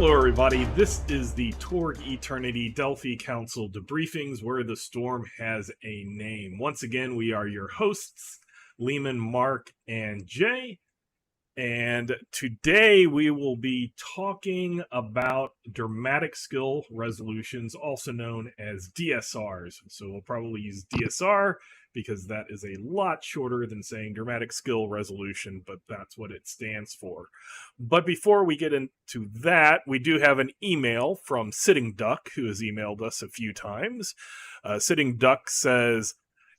Hello, everybody. This is the Torg Eternity Delphi Council Debriefings, where the storm has a name. Once again, we are your hosts, Lehman, Mark, and Jay. And today we will be talking about dramatic skill resolutions, also known as DSRs. So we'll probably use DSR because that is a lot shorter than saying dramatic skill resolution, but that's what it stands for. But before we get into that, we do have an email from Sitting Duck, who has emailed us a few times. Sitting Duck says,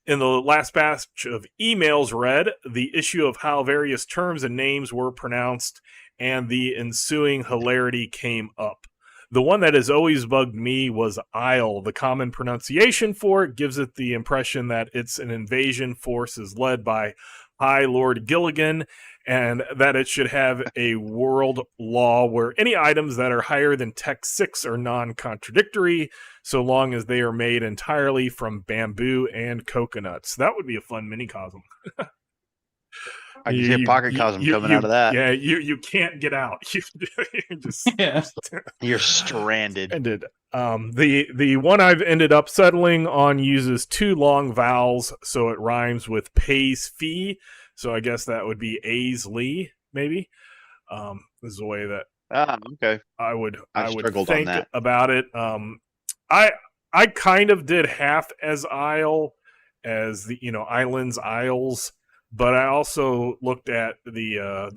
in the last batch of emails read, the issue of how various terms and names were pronounced and the ensuing hilarity came up. The one that has always bugged me was Isle. The common pronunciation for it gives it the impression that it's an invasion force is led by High Lord Gilligan, and that it should have a world law where any items that are higher than Tech 6 are non-contradictory, so long as they are made entirely from bamboo and coconuts. That would be a fun minicosm. I can see a pocket cosm coming out of that. Yeah, you can't get out. You're stranded. The one I've ended up settling on uses two long vowels, so it rhymes with pays fee. So I guess that would be Aisley, maybe. This is the way that okay. I would struggled think on that. about it. I kind of did half as Isle as the islands, isles. But I also looked at the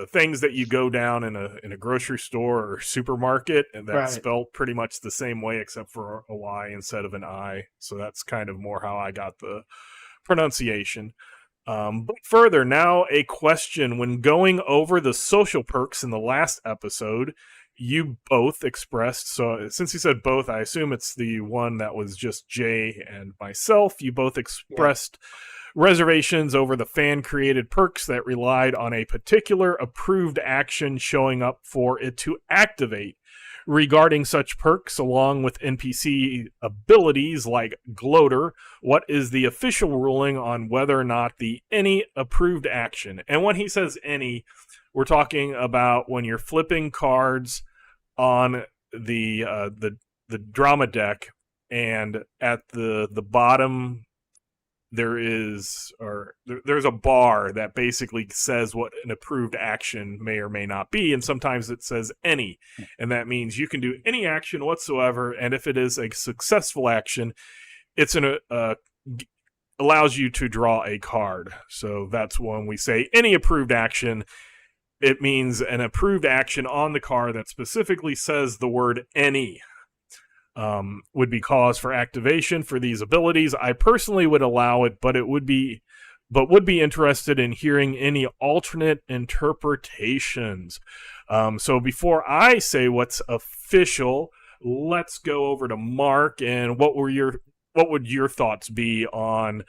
things that you go down in a grocery store or supermarket, and that's spelled pretty much the same way except for a Y instead of an I. So that's kind of more how I got the pronunciation. But further, now a question. When going over the social perks in the last episode, you both expressed, so since you said both, I assume it's the one that was just Jay and myself, you both expressed reservations over the fan-created perks that relied on a particular approved action showing up for it to activate. Regarding such perks, along with NPC abilities like Gloater, what is the official ruling on whether or not the any approved action? And when he says any, we're talking about when you're flipping cards on the drama deck, and at the bottom there's a bar that basically says what an approved action may or may not be, and sometimes it says any, and that means you can do any action whatsoever, and if it is a successful action, it's allows you to draw a card. So that's when we say any approved action, it means an approved action on the card that specifically says the word any. Would be cause for activation for these abilities. I personally would allow it, but would be interested in hearing any alternate interpretations. So before I say what's official, let's go over to Mark. And what would your thoughts be on,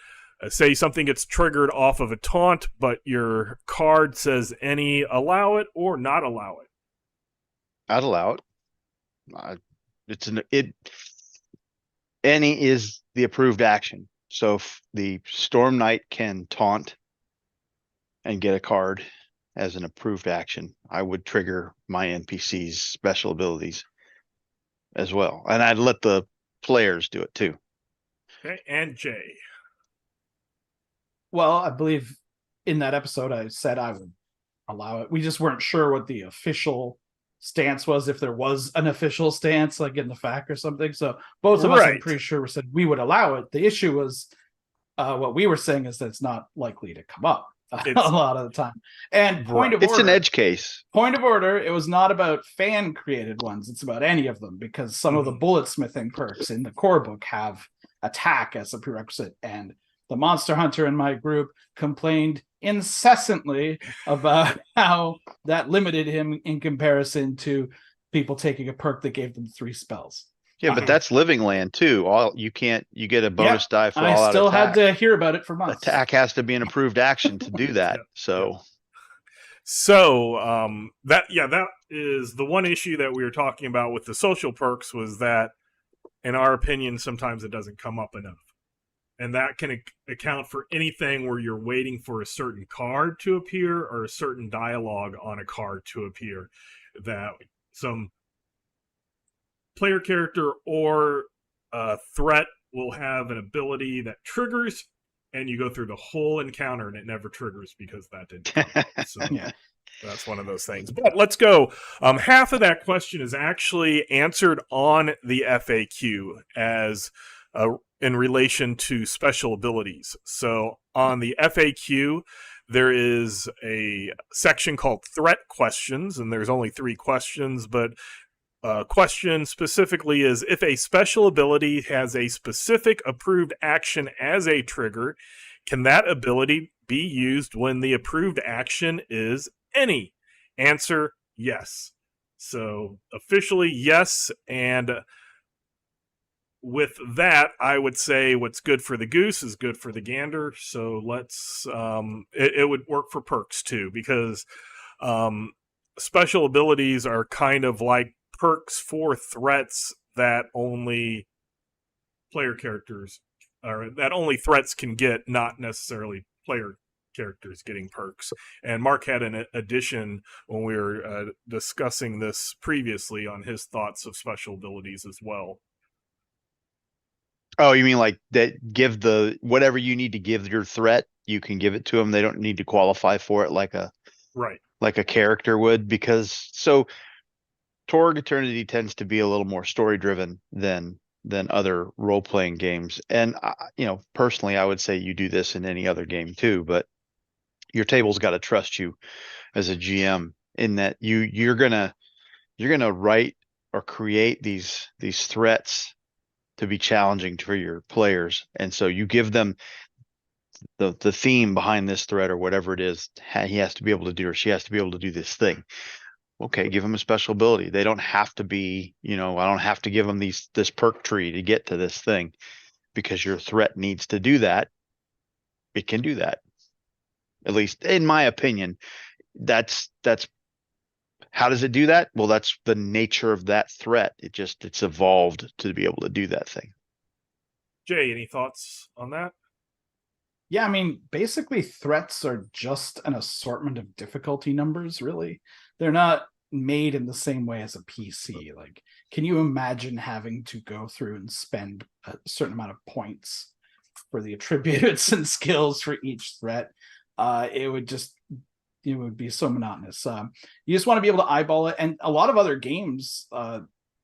say something gets triggered off of a taunt, but your card says any, allow it or not allow it? I'd allow it. Any is the approved action. So if the Storm Knight can taunt and get a card as an approved action, I would trigger my NPC's special abilities as well. And I'd let the players do it too. Okay, and Jay. Well, I believe in that episode I said I would allow it. We just weren't sure what the official stance was, if there was an official stance like in the FAQ or something. So both of us, I'm pretty sure, said we would allow it. The issue was what we were saying is that it's not likely to come up a lot of the time. And point of order, it's an edge case. Point of order, it was not about fan created ones, it's about any of them, because some of the bulletsmithing perks in the core book have attack as a prerequisite, and the Monster Hunter in my group complained incessantly about how that limited him in comparison to people taking a perk that gave them 3 spells. Yeah, but that's Living Land too. You get a bonus die for all out I still attack. had to hear about it for months. Attack has to be an approved action to do that. So that is the one issue that we were talking about with the social perks, was that in our opinion sometimes it doesn't come up enough. And that can account for anything where you're waiting for a certain card to appear or a certain dialogue on a card to appear. That some player character or threat will have an ability that triggers, and you go through the whole encounter and it never triggers because that didn't come up. So Yeah. that's one of those things. But let's go. Half of that question is actually answered on the FAQ as in relation to special abilities. So on the FAQ, there is a section called threat questions, and there's only 3 questions, but question specifically is, if a special ability has a specific approved action as a trigger, can that ability be used when the approved action is any? Answer, yes. So officially yes, and with that, I would say what's good for the goose is good for the gander. So let's it would work for perks too, because special abilities are kind of like perks for threats that only player characters, or that only threats can get, not necessarily player characters getting perks. And Mark had an addition when we were discussing this previously on his thoughts of special abilities as well. Oh, you mean like that? Give the whatever you need to give your threat, you can give it to them. They don't need to qualify for it like a Right. character would, because so Torg Eternity tends to be a little more story driven than other role playing games. And personally, I would say you do this in any other game too. But your table's got to trust you as a GM in that you're gonna write or create these threats to be challenging for your players, and so you give them the theme behind this threat or whatever it is. He has to be able to do, or she has to be able to do this thing. Okay, give them a special ability. They don't have to be, I don't have to give them this perk tree to get to this thing, because your threat needs to do that. It can do that. At least in my opinion, that's how does it do that? Well, that's the nature of that threat. It's evolved to be able to do that thing. Jay, any thoughts on that? Yeah, I mean, basically threats are just an assortment of difficulty numbers, really. They're not made in the same way as a PC. Like, can you imagine having to go through and spend a certain amount of points for the attributes and skills for each threat? It would be so monotonous. You just want to be able to eyeball it. And a lot of other games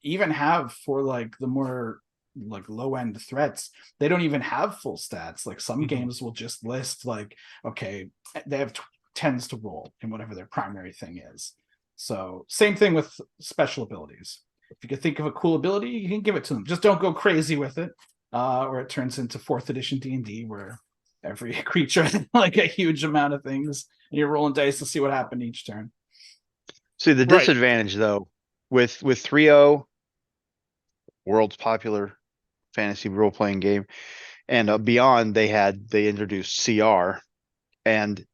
even have, for like the more like low end threats, they don't even have full stats. Like some games will just list like, okay, they have 10s to roll in whatever their primary thing is. So same thing with special abilities. If you could think of a cool ability, you can give it to them. Just don't go crazy with it, or it turns into 4th edition D&D where every creature had like a huge amount of things, and you're rolling dice to see what happened each turn. See, the Right. disadvantage though with 3.0, world's popular fantasy role playing game, and beyond, they introduced CR, and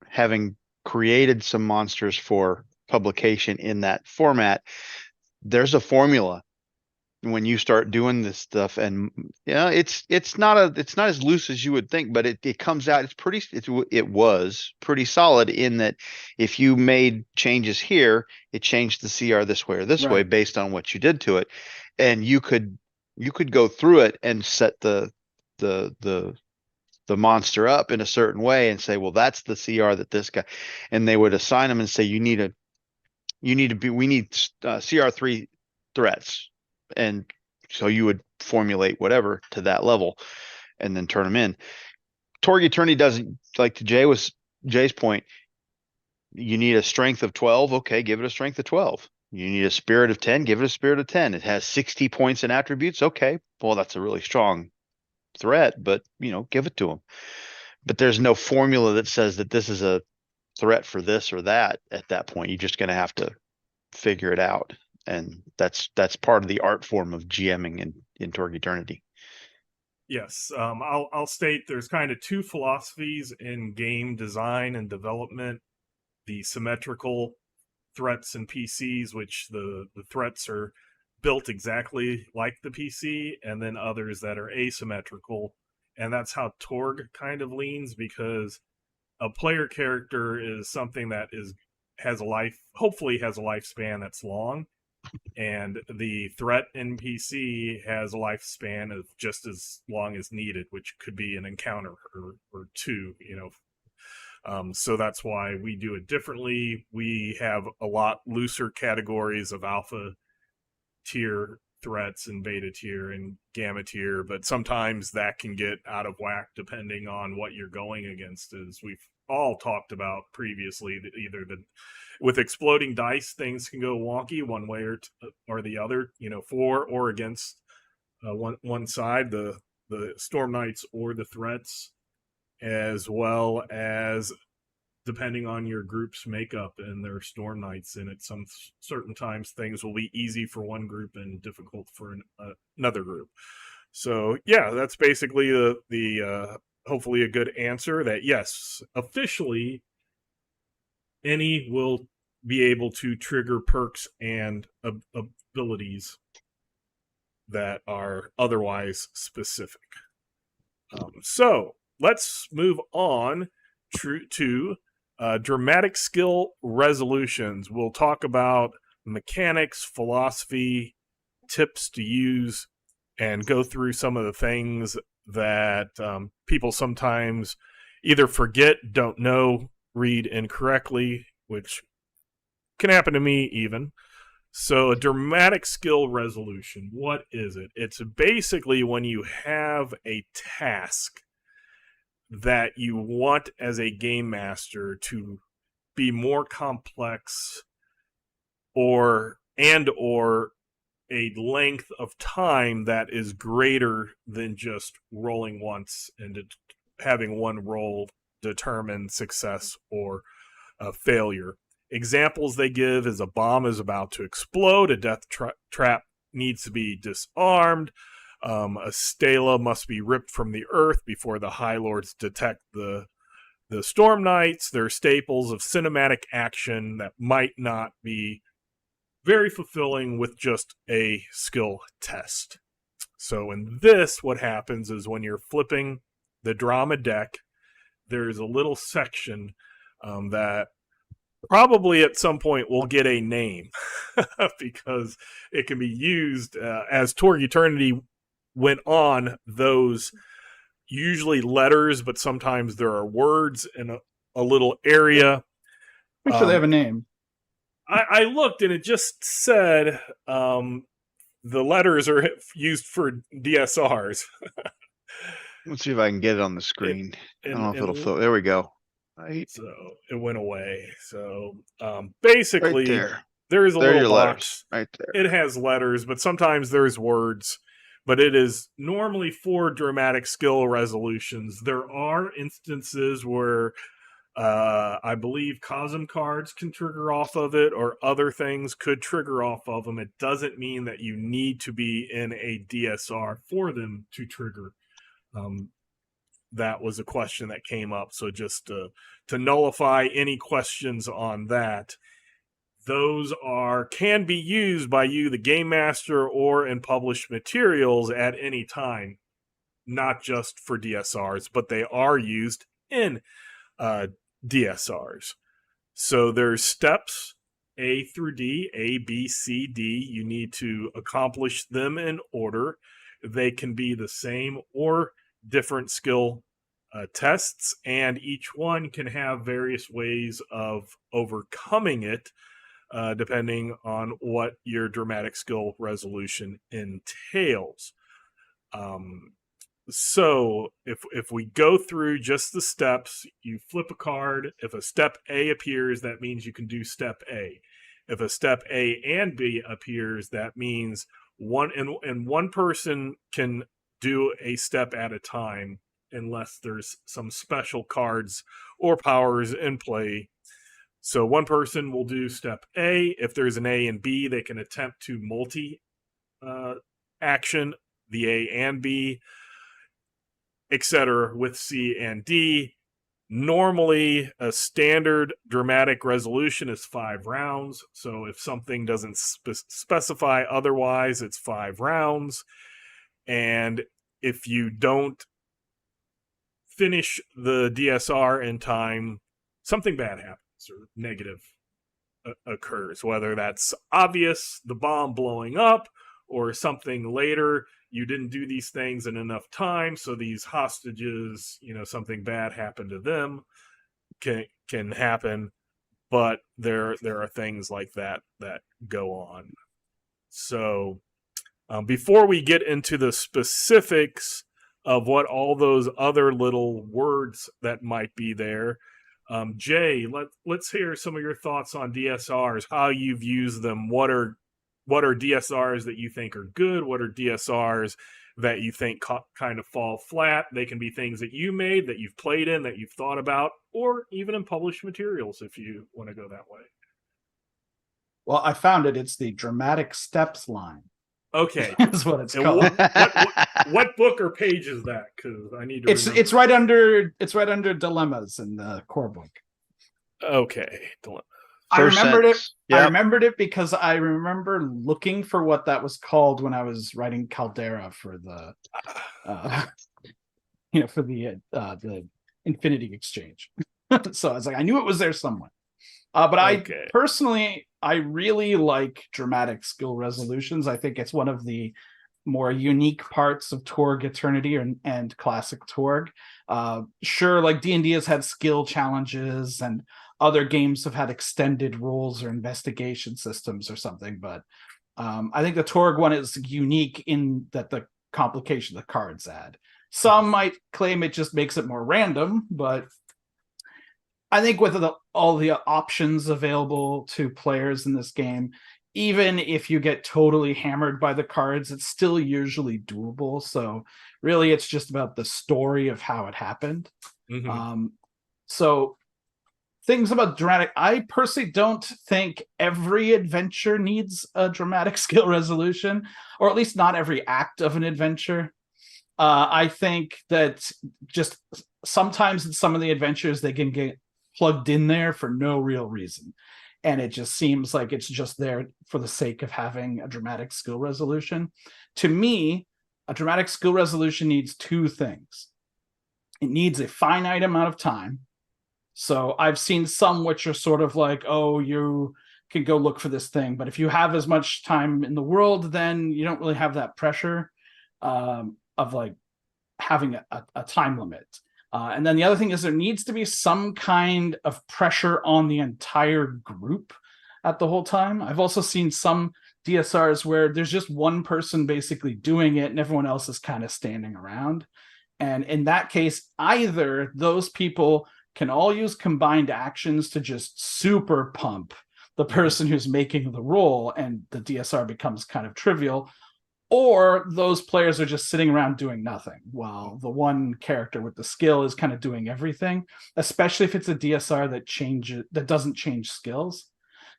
having created some monsters for publication in that format, there's a formula when you start doing this stuff, and it's not as loose as you would think, but it comes out, it was pretty solid in that if you made changes here, it changed the CR this way or this way based on what you did to it, and you could go through it and set the monster up in a certain way and say, well, that's the CR that this guy, and they would assign them and say, we need CR3 threats. And so you would formulate whatever to that level and then turn them in. Torg Eternity doesn't, like to Jay's point, you need a strength of 12. Okay, give it a strength of 12. You need a spirit of 10, give it a spirit of 10. It has 60 points in attributes. Okay, well, that's a really strong threat, but give it to them. But there's no formula that says that this is a threat for this or that at that point. You're just going to have to figure it out. And that's part of the art form of GMing in Torg Eternity. Yes, I'll state there's kind of 2 philosophies in game design and development: the symmetrical threats in PCs, which the threats are built exactly like the PC, and then others that are asymmetrical. And that's how Torg kind of leans, because a player character is something that hopefully has a lifespan that's long. and the threat NPC has a lifespan of just as long as needed, which could be an encounter or two, so that's why we do it differently. We have a lot looser categories of alpha tier threats and beta tier and gamma tier, but sometimes that can get out of whack depending on what you're going against. As we've all talked about previously, that either with exploding dice, things can go wonky one way or the other, for or against one side, the Storm Knights or the threats, as well as depending on your group's makeup and their Storm Knights in it. Some certain times things will be easy for one group and difficult for another group. So yeah, that's basically the hopefully a good answer. That yes, officially, any will be able to trigger perks and abilities that are otherwise specific. So let's move on to dramatic skill resolutions. We'll talk about mechanics, philosophy, tips to use, and go through some of the things that people sometimes either forget, don't know, read incorrectly, which can happen to me even. So a dramatic skill resolution, what is it? It's basically when you have a task that you want as a game master to be more complex or a length of time that is greater than just rolling once and having one roll determine success or failure. Examples they give is a bomb is about to explode, a death trap needs to be disarmed, a stela must be ripped from the earth before the High Lords detect the Storm Knights. They're staples of cinematic action that might not be very fulfilling with just a skill test. So in this, what happens is when you're flipping the drama deck, there's a little section that probably at some point will get a name because it can be used as Torg Eternity went on. Those usually letters, but sometimes there are words in a little area. Make sure they have a name. I looked and it just said the letters are used for DSRs. Let's see if I can get it on the screen. I don't know if it'll flow. There we go. Right. So it went away. So basically, right there is a there little are box. Letters. Right there. It has letters, but sometimes there's words. But it is normally for dramatic skill resolutions. There are instances where I believe Cosm cards can trigger off of it, or other things could trigger off of them. It doesn't mean that you need to be in a DSR for them to trigger. That was a question that came up. So just to nullify any questions on that, those can be used by you, the game master, or in published materials at any time, not just for DSRs, but they are used in DSRs. So there's steps A through D, A, B, C, D. You need to accomplish them in order. They can be the same or different skill tests, and each one can have various ways of overcoming it, depending on what your dramatic skill resolution entails. So if we go through just the steps, you flip a card. If a step A appears, that means you can do step A. If a step A and B appears, that means one person can do a step at a time unless there's some special cards or powers in play. So one person will do step A. If there's an A and B, they can attempt to multi-action the A and B, etc. with C and D. Normally, a standard dramatic resolution is 5 rounds. So if something doesn't specify otherwise, it's 5 rounds. And if you don't finish the DSR in time, something bad happens or negative occurs, whether that's obvious, the bomb blowing up, or something later. You didn't do these things in enough time, so these hostages, something bad happened to them, can happen. But there are things like that go on. So before we get into the specifics of what all those other little words that might be there, Jay, let's hear some of your thoughts on DSRs, how you've used them. What are DSRs that you think are good? What are DSRs that you think kind of fall flat? They can be things that you made, that you've played in, that you've thought about, or even in published materials if you want to go that way. Well, I found it. It's the dramatic steps line. Okay, That's what it's called. What book or page is that? Because I need to. It's right under dilemmas in the core book. Okay, I remembered it. Yep. I remembered it because I remember looking for what that was called when I was writing Caldera for the, for the Infinity Exchange. So I was like, I knew it was there somewhere. But I personally, I really like dramatic skill resolutions. I think it's one of the more unique parts of Torg Eternity and classic Torg. Sure, like D&D has had skill challenges and other games have had extended rules or investigation systems or something, but I think the Torg one is unique in that the complication the cards add. Some might claim it just makes it more random, but I think with all the options available to players in this game, even if you get totally hammered by the cards, it's still usually doable. So really, it's just about the story of how it happened. Mm-hmm. So things about dramatic, I personally don't think every adventure needs a dramatic skill resolution, or at least not every act of an adventure. I think that just sometimes in some of the adventures, they can get plugged in there for no real reason. And it just seems like it's just there for the sake of having a dramatic skill resolution. To me, a dramatic skill resolution needs two things. It needs a finite amount of time. So I've seen some which are sort of like, oh, you can go look for this thing. But if you have as much time in the world, then you don't really have that pressure of like having a time limit. And then the other thing is there needs to be some kind of pressure on the entire group at the whole time. I've also seen some DSRs where there's just one person basically doing it and everyone else is kind of standing around. And in that case, either those people can all use combined actions to just super pump the person who's making the roll and the DSR becomes kind of trivial, or those players are just sitting around doing nothing while the one character with the skill is kind of doing everything, especially if it's a DSR that doesn't change skills.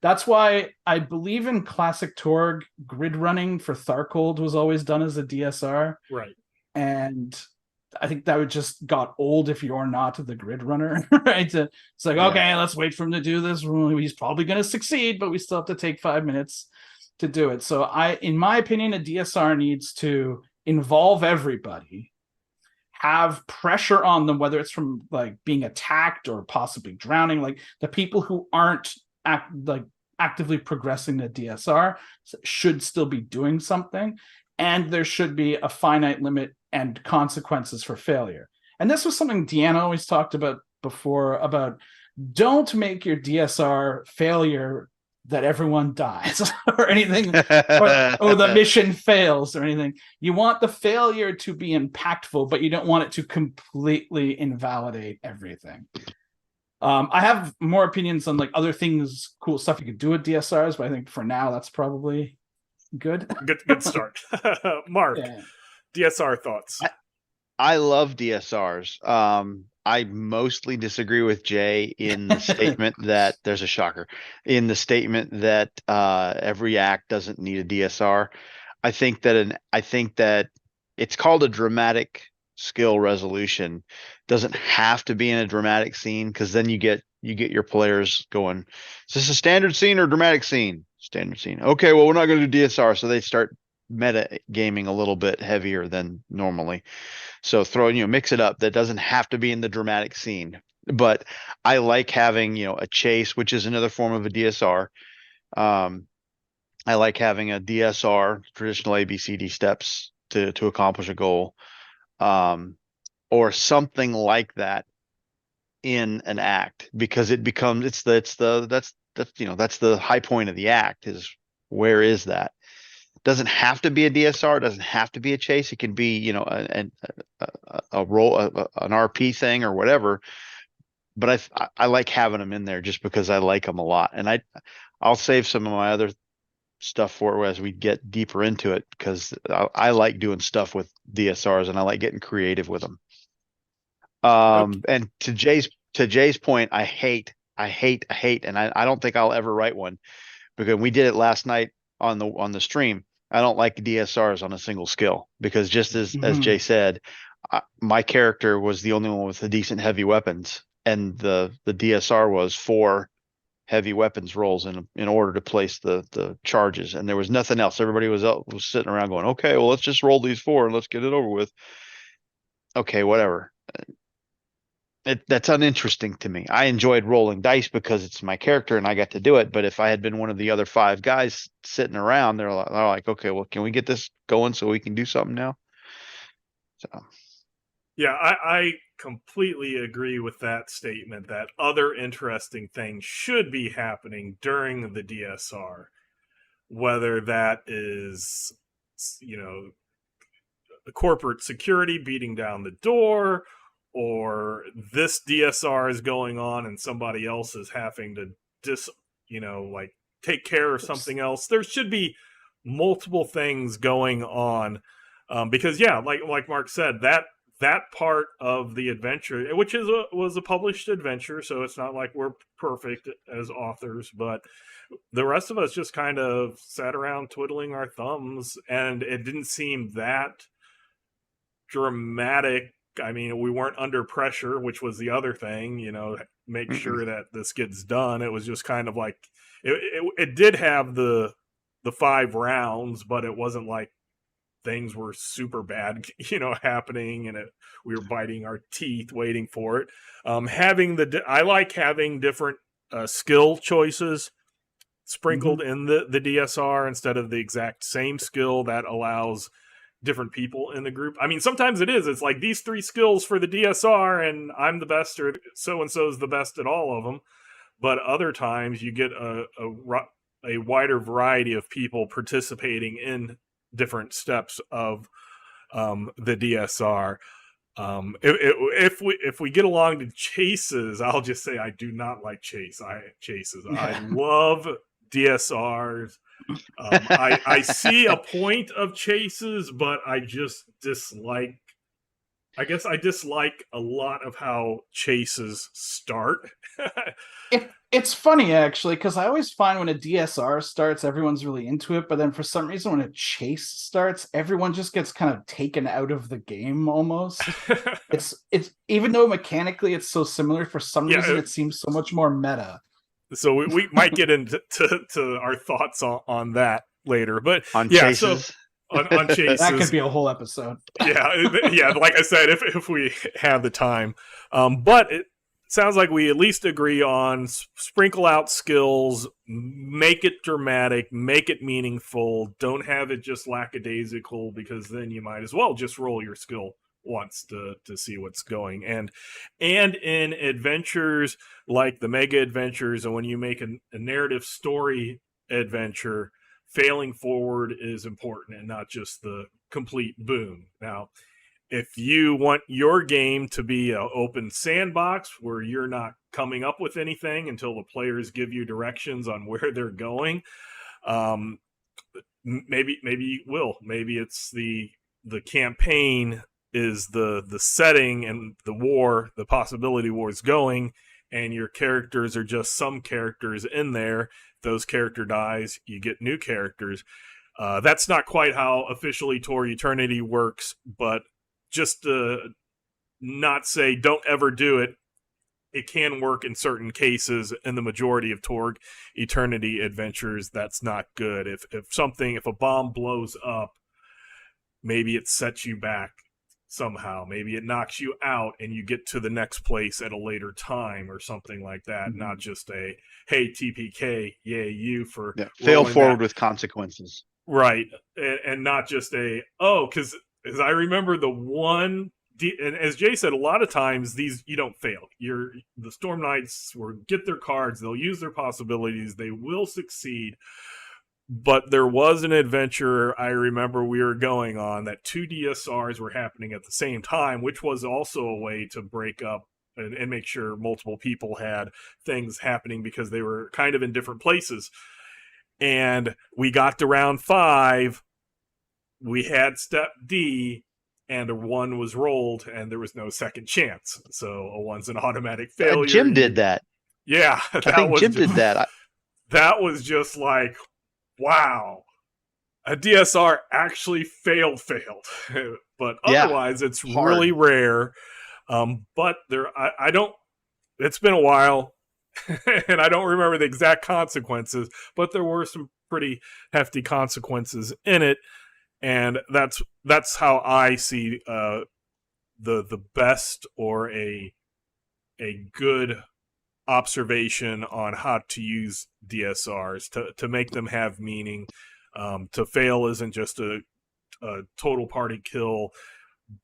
That's why I believe in classic Torg, grid running for Tharkold was always done as a DSR. Right. And I think that would just got old if you're not the grid runner, right? It's like, okay, let's wait for him to do this. He's probably going to succeed, but we still have to take 5 minutes to do it. So in my opinion, a DSR needs to involve everybody, have pressure on them, whether it's from like being attacked or possibly drowning, like the people who aren't actively progressing the DSR should still be doing something. And there should be a finite limit and consequences for failure. And this was something Deanna always talked about before, about don't make your DSR failure that everyone dies or anything, or the mission fails or anything. You want the failure to be impactful, but you don't want it to completely invalidate everything. I have more opinions on like other things, cool stuff you could do with DSRs, but I think for now that's probably good. Good start. Mark, DSR thoughts. I love DSRs. I mostly disagree with Jay in the statement that there's a shocker in the statement that every act doesn't need a DSR. I think that it's called a dramatic skill resolution. Doesn't have to be in a dramatic scene, because then you get your players going, is this a standard scene or dramatic scene? Standard scene. Okay, well, we're not going to do DSR, so they start meta gaming a little bit heavier than normally. So mix it up. That doesn't have to be in the dramatic scene. But I like having, a chase, which is another form of a DSR. I like having a DSR, traditional ABCD steps to accomplish a goal, or something like that in an act, because it becomes that's the high point of the act, is where is that? Doesn't have to be a DSR, doesn't have to be a chase. It can be, a role, an RP thing or whatever. But I like having them in there just because I like them a lot, and I'll save some of my other stuff for as we get deeper into it, because I like doing stuff with DSRs and I like getting creative with them. Okay. And to Jay's point, I hate, and I don't think I'll ever write one, because we did it last night on the stream. I don't like DSRs on a single skill, because just as Jay said, my character was the only one with the decent heavy weapons, and the DSR was 4 heavy weapons rolls in order to place the charges, and there was nothing else. Everybody was sitting around going, okay, well, let's just roll these 4 and let's get it over with. Okay, whatever. That's uninteresting to me. I enjoyed rolling dice because it's my character and I got to do it. But if I had been one of the other 5 guys sitting around, they're like, okay, well, can we get this going so we can do something now? So Yeah, I completely agree with that statement that other interesting things should be happening during the DSR, whether that is, you know, the corporate security beating down the door, or this DSR is going on and somebody else is having to like take care of something else. There should be multiple things going on, because yeah, like Mark said, that part of the adventure, which was a published adventure, so it's not like we're perfect as authors, but the rest of us just kind of sat around twiddling our thumbs, and it didn't seem that dramatic. I mean, we weren't under pressure, which was the other thing, make mm-mm. sure that this gets done. It was just kind of like it did have the 5 rounds, but it wasn't like things were super bad, happening, and we were biting our teeth waiting for it. I like having different skill choices sprinkled in the DSR instead of the exact same skill. That allows different people in the group. I mean, sometimes it's like these 3 skills for the DSR and I'm the best, or so and so is the best at all of them. But other times you get a wider variety of people participating in different steps of the DSR. If we get along to chases, I'll just say I do not like chases. I love DSRs. I see a point of chases, but I just dislike. I guess I dislike a lot of how chases start. It's funny actually, because I always find when a DSR starts, everyone's really into it, but then for some reason when a chase starts, everyone just gets kind of taken out of the game almost. It's even though mechanically it's so similar, for some reason it seems so much more meta. So we might get into to our thoughts on that later, but on yeah, chases. so on chases, that could be a whole episode. yeah. Like I said, if we have the time, but it sounds like we at least agree on sprinkle out skills, make it dramatic, make it meaningful. Don't have it just lackadaisical, because then you might as well just roll your skill once to see what's going. And in adventures like the mega adventures, and when you make a narrative story adventure, failing forward is important and not just the complete boom. Now, if you want your game to be an open sandbox where you're not coming up with anything until the players give you directions on where they're going, maybe you will. Maybe it's the campaign is the setting, and the possibility war is going, and your characters are just some characters in there. If those character dies, you get new characters. That's not quite how officially Torg Eternity works, but just to not say don't ever do it, it can work in certain cases. In the majority of Torg Eternity adventures, that's not good. If a bomb blows up, maybe it sets you back somehow. Maybe it knocks you out and you get to the next place at a later time or something like that. Not just a, hey, TPK, yay, you for Fail rolling forward that. with consequences. Right. And not just a, because as I remember the one, and as Jay said, a lot of times these, you don't fail. The Storm Knights will get their cards, they'll use their possibilities, they will succeed. But there was an adventure I remember we were going on that 2 DSRs were happening at the same time, which was also a way to break up and make sure multiple people had things happening because they were kind of in different places. And we got to round 5, we had step D, and a 1 was rolled, and there was no second chance. So a 1's an automatic failure. Jim did that. Yeah, I think Jim did that. That was just like, wow, a DSR actually failed. But otherwise, it's really rare. But I don't. It's been a while, and I don't remember the exact consequences. But there were some pretty hefty consequences in it, and that's how I see the best or a good observation on how to use DSRs to make them have meaning. To fail isn't just a total party kill,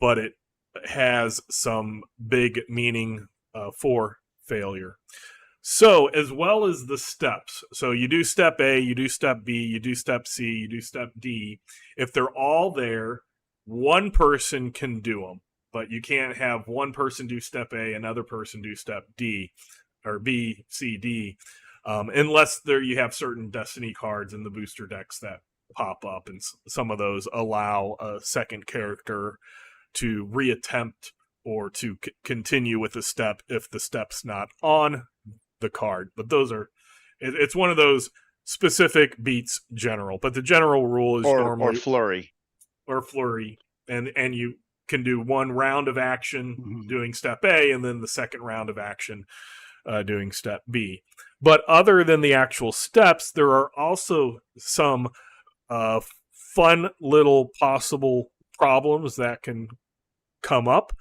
but it has some big meaning for failure. So, as well as the steps. So you do step A, you do step B, you do step C, you do step D. If they're all there, one person can do them, but you can't have one person do step A, another person do step D, or B, C, D, unless you have certain Destiny cards in the booster decks that pop up, and some of those allow a second character to reattempt or to continue with the step if the step's not on the card. But it's one of those specific beats general. But the general rule is normally or flurry, and you can do one round of action doing step A, and then the second round of action doing step B. But other than the actual steps, there are also some fun little possible problems that can come up.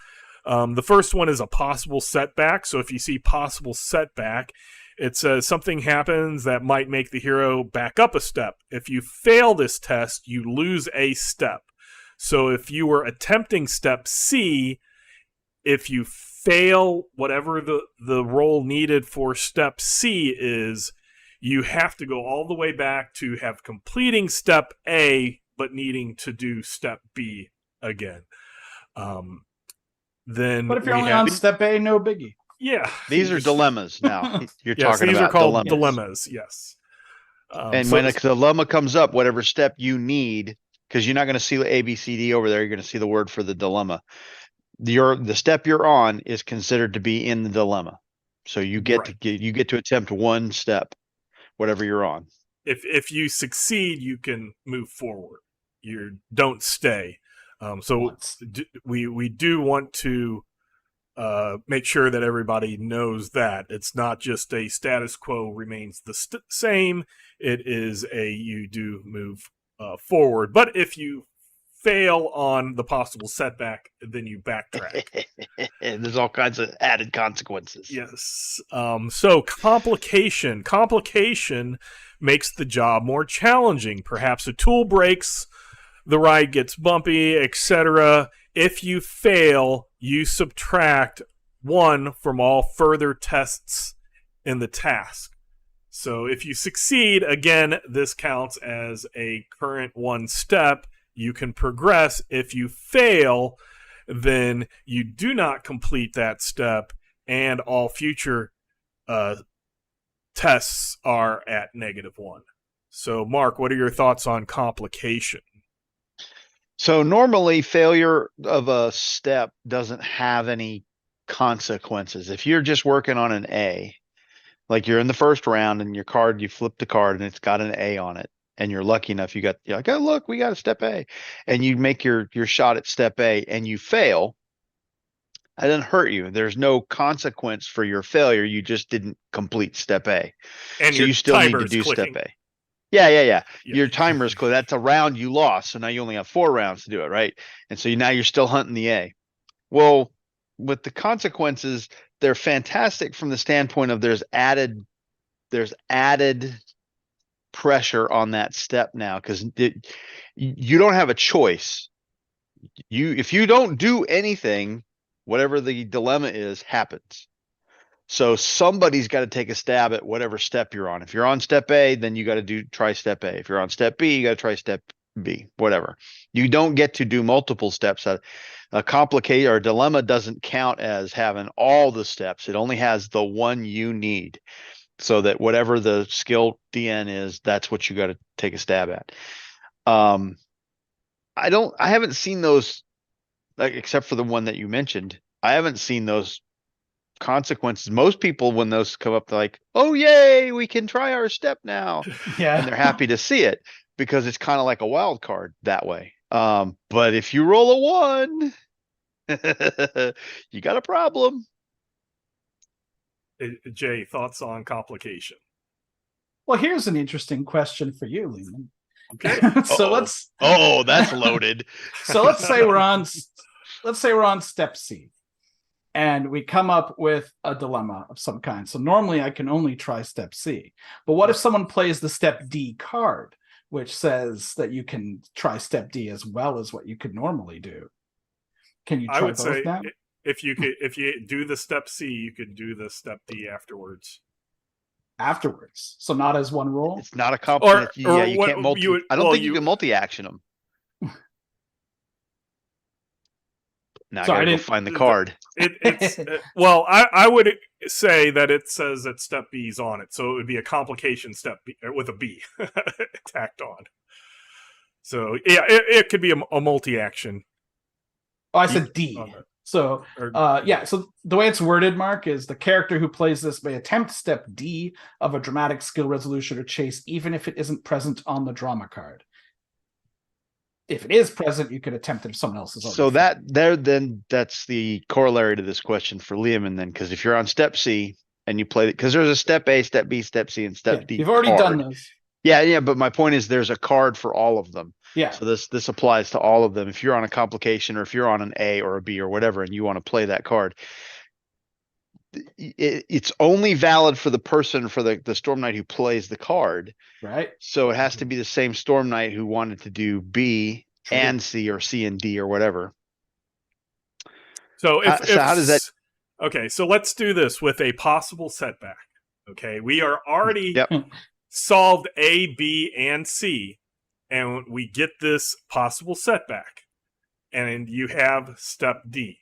The first one is a possible setback. So if you see possible setback, it says something happens that might make the hero back up a step. If you fail this test, you lose a step. So if you were attempting step C, if you fail whatever the roll needed for step C is, you have to go all the way back to have completing step A, but needing to do step B again. Then, but if you're only on step A, no biggie. Yeah, these are dilemmas. Now you're yes, talking these about are called dilemmas. Yes, and when a dilemma comes up, whatever step you need, because you're not going to see A, B, C, D over there, you're going to see the word for the dilemma. The step you're on is considered to be in the dilemma, so you get to attempt one step, whatever you're on. If you succeed, you can move forward. You don't stay. So we do want to make sure that everybody knows that it's not just a status quo remains the same. It is you do move forward. But if you fail on the possible setback, then you backtrack. There's all kinds of added consequences. Yes. So complication makes the job more challenging. Perhaps a tool breaks, the ride gets bumpy, etc. If you fail, you subtract 1 from all further tests in the task. So if you succeed, again, this counts as a current 1 step. You can progress. If you fail, then you do not complete that step, and all future tests are at -1. So, Mark, what are your thoughts on complication? So normally failure of a step doesn't have any consequences. If you're just working on an A, like you're in the first round and you flip the card and it's got an A on it, and you're lucky enough, you're like, oh, look, we got a step A, and you make your shot at step A and you fail, it doesn't hurt you. There's no consequence for your failure. You just didn't complete step A. And so you still need to do step A. Yeah. Yeah. Your timer is close. That's a round you lost. So now you only have 4 rounds to do it, right? And so now you're still hunting the A. Well, with the consequences, they're fantastic from the standpoint of there's added pressure on that step now because you don't have a choice. If you don't do anything, whatever the dilemma is happens. So somebody's got to take a stab at whatever step you're on. If you're on step A, then you got to try step A. If you're on step B, you got to try step B, whatever. You don't get to do multiple steps. A complicated or a dilemma doesn't count as having all the steps. It only has the one you need. So that whatever the skill DN is, that's what you got to take a stab at. I haven't seen those, like, except for the one that you mentioned. I haven't seen those consequences. Most people, when those come up, they're like, oh yay, we can try our step now. Yeah. And they're happy to see it because it's kind of like a wild card that way. But if you roll a 1, you got a problem. Jay, thoughts on complication? Well, here's an interesting question for you, Lehman. Okay. So that's loaded. So let's say we're on step C and we come up with a dilemma of some kind. So normally I can only try step C. But what if someone plays the step D card, which says that you can try step D as well as what you could normally do? Can you try both now? If you do the step C, you could do the step D afterwards. So not as one roll? It's not a complicated. Or you can't multi. I don't think you can multi-action them. Now I gotta go find the card. It's well, I would say that it says that step B is on it, so it would be a complication step B, with a B tacked on. So yeah, it could be a multi-action. Oh, I said D. So so the way it's worded, Mark, is the character who plays this may attempt step D of a dramatic skill resolution or chase, even if it isn't present on the drama card. If it is present, you could attempt it if someone else is. So that's the corollary to this question for Liam, then, because if you're on step C and you play it, because there's a step A, step B, step C, and step D. You've already done those. Yeah, but my point is there's a card for all of them. Yeah. So this applies to all of them. If you're on a complication or if you're on an A or a B or whatever, and you want to play that card, it's only valid for the person, for the Storm Knight who plays the card. Right. So it has to be the same Storm Knight who wanted to do B and C or C and D or whatever. So how does that? Okay, so let's do this with a possible setback. Okay, we are already solved A, B, and C, and we get this possible setback, and you have step D.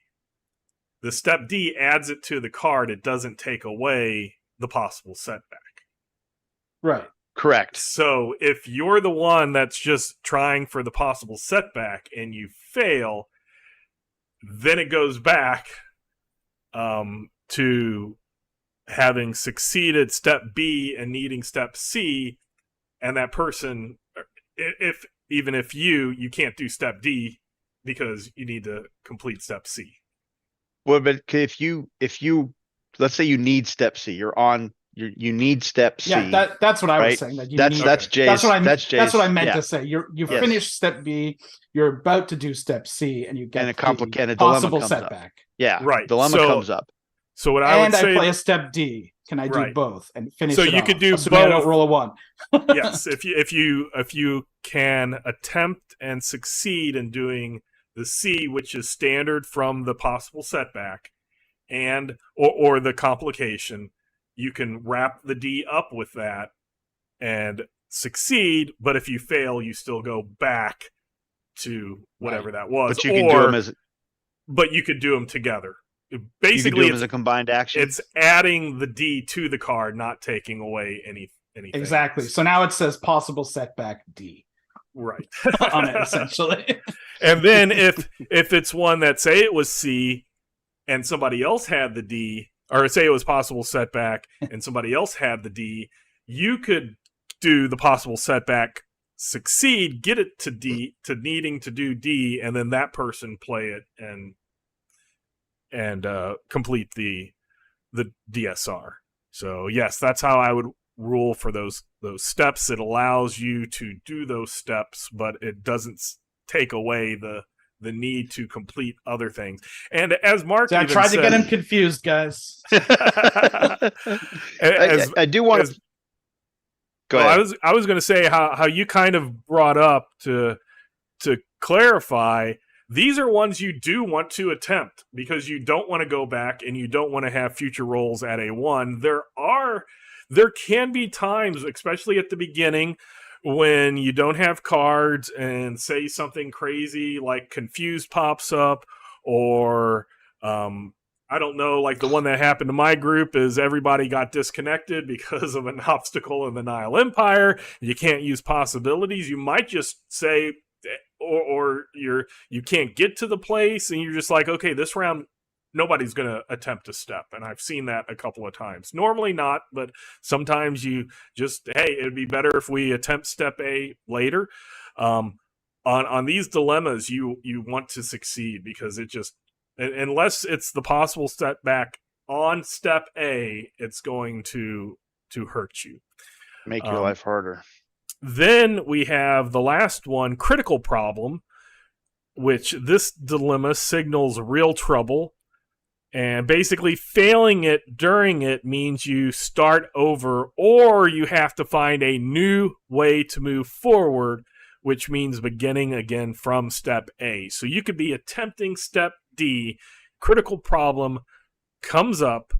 The step D adds it to the card. It doesn't take away the possible setback. Right. Correct. So if you're the one that's just trying for the possible setback and you fail, then it goes back to having succeeded step B and needing step C, and that person, even if you can't do step D because you need to complete step C. Well, but if you let's say you need step C, you need step C. Yeah, that's what I was right? saying. That you that's Jay's. That's what I meant to say. You finish step B, you're about to do step C, and you get a complicated possible dilemma setback. Up. Yeah, right. Dilemma comes up. So what I would say, I play a step D. Can I do both and finish? So it you off, could do both. I don't roll a 1. Yes, if you can attempt and succeed in doing the C, which is standard from the possible setback, and or the complication, you can wrap the D up with that and succeed. But if you fail, you still go back to whatever that was. But you can do them but you could do them together. Basically, you can do them as a combined action. It's adding the D to the card, not taking away anything. Exactly. So now it says possible setback D. Right. On it, essentially. And then if it's one that, say it was C and somebody else had the D, or say it was possible setback and somebody else had the D, you could do the possible setback, succeed, get it to D, to needing to do D, and then that person play it and complete the DSR. So yes, that's how I would rule for those steps. It allows you to do those steps, but it doesn't take away the need to complete other things. And as Mark I tried to get him confused, guys. I do want to go ahead. I was going to say how you kind of brought up to clarify, these are ones you do want to attempt because you don't want to go back and you don't want to have future rolls at A1. There can be times, especially at the beginning, when you don't have cards and say something crazy like confused pops up, or I don't know, like the one that happened to my group is everybody got disconnected because of an obstacle in the Nile Empire. You can't use possibilities. You might just say, or you can't get to the place, and you're just like, okay, this round nobody's going to attempt a step. And I've seen that a couple of times. Normally not, but sometimes you just, hey, it'd be better if we attempt step A later. On these dilemmas, you want to succeed because it just, unless it's the possible step back on step A, it's going to hurt you. Make your life harder. Then we have the last one, critical problem, which this dilemma signals real trouble. And basically failing it during it means you start over, or you have to find a new way to move forward, which means beginning again from step A. So you could be attempting step D, critical problem comes up,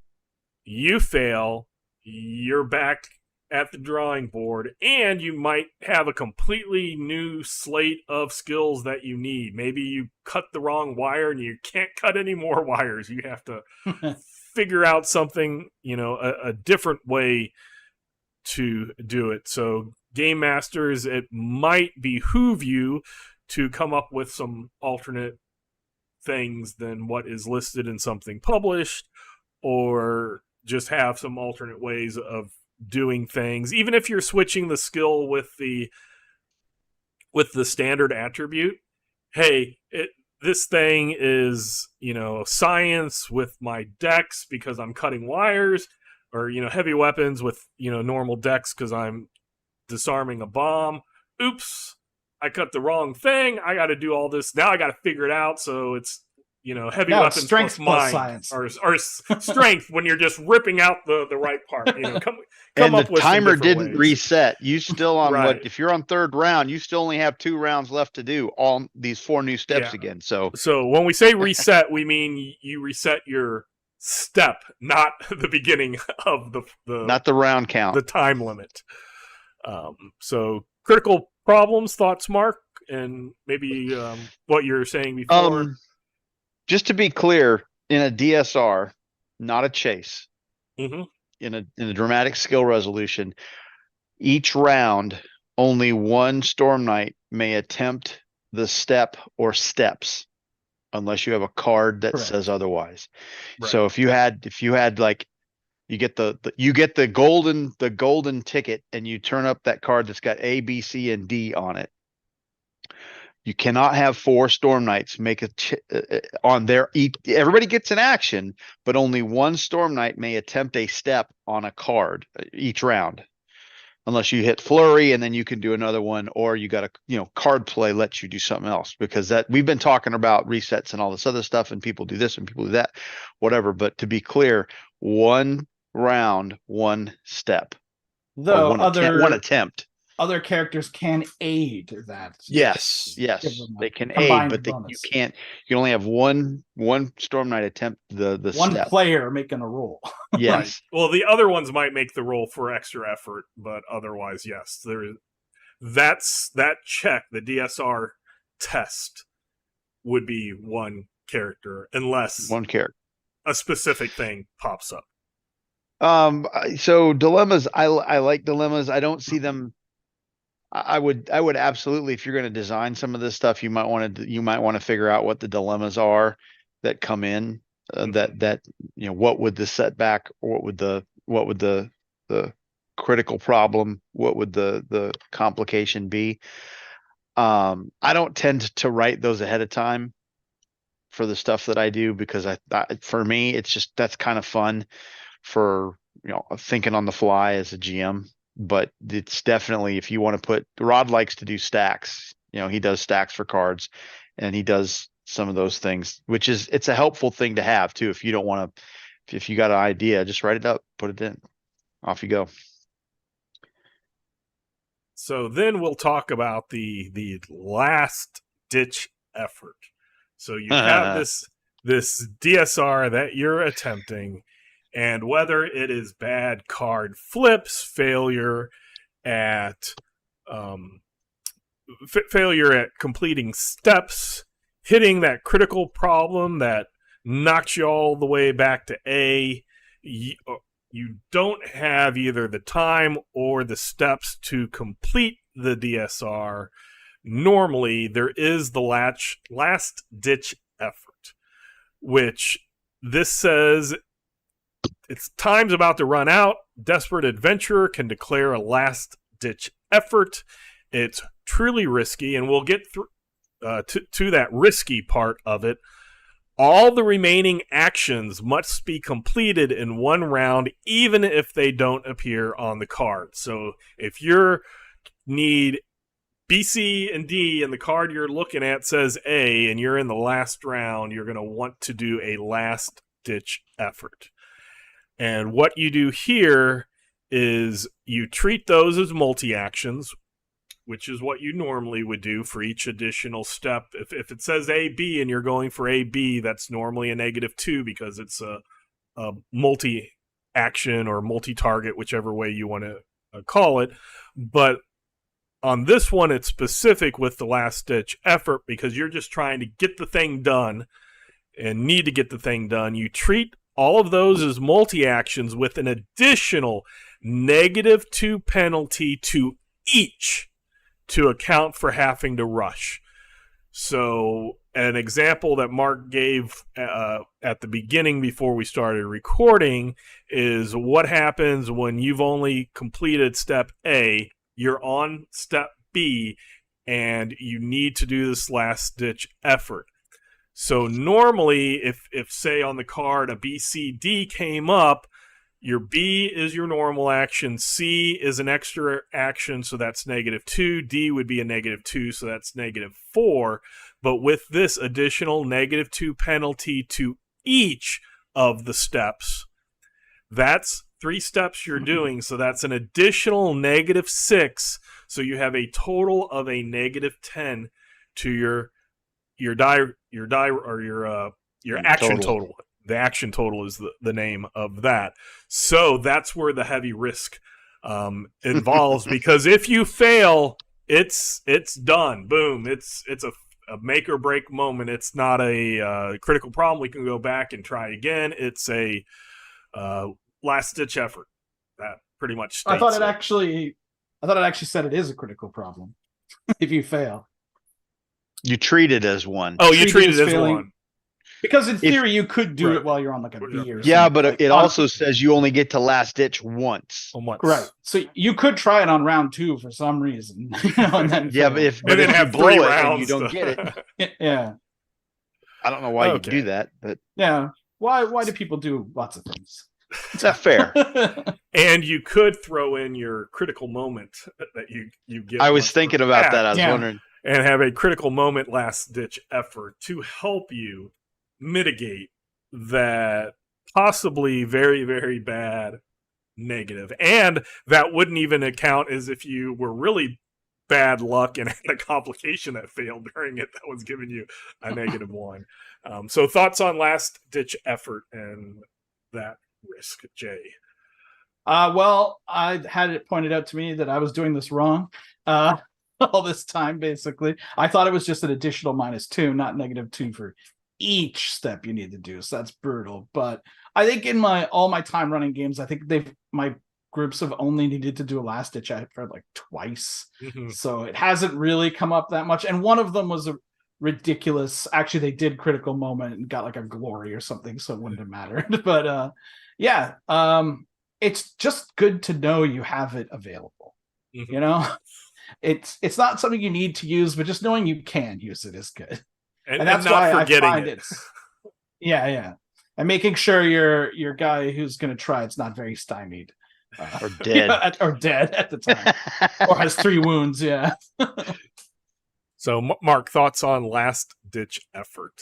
you fail, you're back at the drawing board, and you might have a completely new slate of skills that you need. Maybe you cut the wrong wire and you can't cut any more wires. You have to figure out something, a different way to do it. So game masters, it might behoove you to come up with some alternate things than what is listed in something published, or just have some alternate ways of doing things, even if you're switching the skill with the standard attribute. Hey, this thing is science with my dex because I'm cutting wires, or heavy weapons with normal dex because I'm disarming a bomb. Oops, I cut the wrong thing. I got to do all this now. I got to figure it out. So it's heavy weapons strength plus mind, science, or strength when you're just ripping out the right part. Come and up the with timer didn't ways. reset. You still on Right. if you're on third round, you still only have 2 rounds left to do all these 4 new steps again. So when we say reset, we mean you reset your step, not the beginning of the not the round count, the time limit. So critical problems, thoughts, Mark, and maybe what you're saying before. Just to be clear, in a DSR, not a chase, mm-hmm. in a dramatic skill resolution, each round only one Storm Knight may attempt the step or steps, unless you have a card that Correct. says otherwise. Right. So if you had like, you get the golden ticket, and you turn up that card that's got A, B, C, and D on it. You cannot have 4 Storm Knights make on their everybody gets an action, but only one Storm Knight may attempt a step on a card each round, unless you hit flurry and then you can do another one, or you got card play lets you do something else, because that we've been talking about resets and all this other stuff, and people do this and people do that, whatever. But to be clear, one round, one step, though one attempt. Other characters can aid that. Yes, they can aid, but you can't. You can only have one Storm Knight attempt the one step. player making a roll. Yes. Right. Well, the other ones might make the roll for extra effort, but otherwise, yes, that's that check. The DSR test would be one character, unless one character, a specific thing pops up. So dilemmas, I like dilemmas. I don't see them. I would absolutely, if you're going to design some of this stuff, you might want to figure out what the dilemmas are that come in, that what would the setback, or what would the critical problem, what would the complication be? I don't tend to write those ahead of time for the stuff that I do, because for me, it's just, that's kind of fun for thinking on the fly as a GM, but it's definitely, if you want to put, Rod likes to do stacks, he does stacks for cards, and he does some of those things, it's a helpful thing to have too. If you don't want to, if you got an idea, just write it up, put it in, off you go. So then we'll talk about the last ditch effort. So you have this DSR that you're attempting, and whether it is bad card flips, failure at completing steps, hitting that critical problem that knocks you all the way back to A, you don't have either the time or the steps to complete the DSR. Normally, there is the last ditch effort, which this says its time's about to run out. Desperate adventurer can declare a last ditch effort. It's truly risky, and we'll get through to that risky part of it. All the remaining actions must be completed in one round, even if they don't appear on the card. So if you need B, C, and D, and the card you're looking at says A, and you're in the last round, you're going to want to do a last-ditch effort. And what you do here is you treat those as multi-actions, which is what you normally would do for each additional step. If it says A, B, and you're going for A, B, that's normally a -2 because it's a multi-action or multi-target, whichever way you want to call it. But on this one, it's specific with the last-ditch effort because you're just trying to get the thing done and need to get the thing done. You treat all of those as multi-actions with an additional -2 penalty to each to account for having to rush. So an example that Mark gave at the beginning before we started recording is what happens when you've only completed step A, you're on step B, and you need to do this last-ditch effort. So normally, if say on the card a B, C, D came up, your B is your normal action, C is an extra action, so that's -2, D would be a -2, so that's -4, but with this additional -2 penalty to each of the steps, that's 3 steps you're doing, so that's an additional -6, so you have a total of a -10 to your action total. The action total is the name of that. So that's where the heavy risk involves, because if you fail, it's done. Boom. It's a make or break moment. It's not a critical problem. We can go back and try again. It's a last ditch effort. That pretty much states I thought it actually said it is a critical problem if you fail. You treat it as one. Oh, you treat it as failing. one. Because in theory, you could do it while you're on like a B or something. Yeah, but it also says you only get to last ditch once. Right. So you could try it on round 2 for some reason. And then but if you blow it and you don't get it. Yeah. I don't know why you do that, but yeah. Why do people do lots of things? Is that fair? And you could throw in your critical moment that you get. I was thinking about that. I was wondering. And have a critical moment last ditch effort to help you mitigate that possibly very, very bad negative. And that wouldn't even account as if you were really bad luck and had a complication that failed during it that was giving you a -1. So thoughts on last ditch effort and that risk, Jay? Well, I had it pointed out to me that I was doing this wrong all this time, basically. I thought it was just an additional -2, not -2 for each step you need to do. So that's brutal. But I think in all my time running games, I think my groups have only needed to do a last ditch effort like twice. Mm-hmm. So it hasn't really come up that much. And one of them was a ridiculous. Actually, they did critical moment and got like a glory or something, so it wouldn't have mattered. But it's just good to know you have it available. Mm-hmm. You know, it's not something you need to use, but just knowing you can use it is good. And that's why I find it. Yeah. And making sure your guy who's going to try it's not very stymied. Or dead. Or dead at the time. Or has 3 wounds, yeah. So, Mark, thoughts on last ditch effort?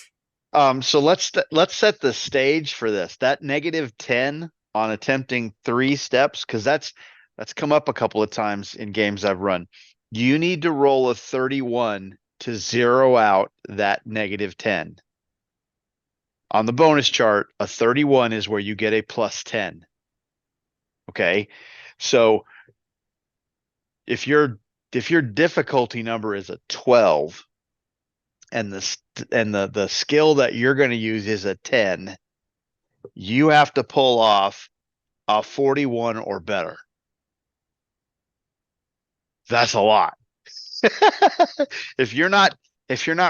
So let's set the stage for this. That -10 on attempting 3 steps, because that's come up a couple of times in games I've run. You need to roll a 31 to zero out that -10. On the bonus chart, a 31 is where you get a +10. Okay, so if your difficulty number is a 12 and the skill that you're going to use is a 10, you have to pull off a 41 or better. That's a lot. If you're not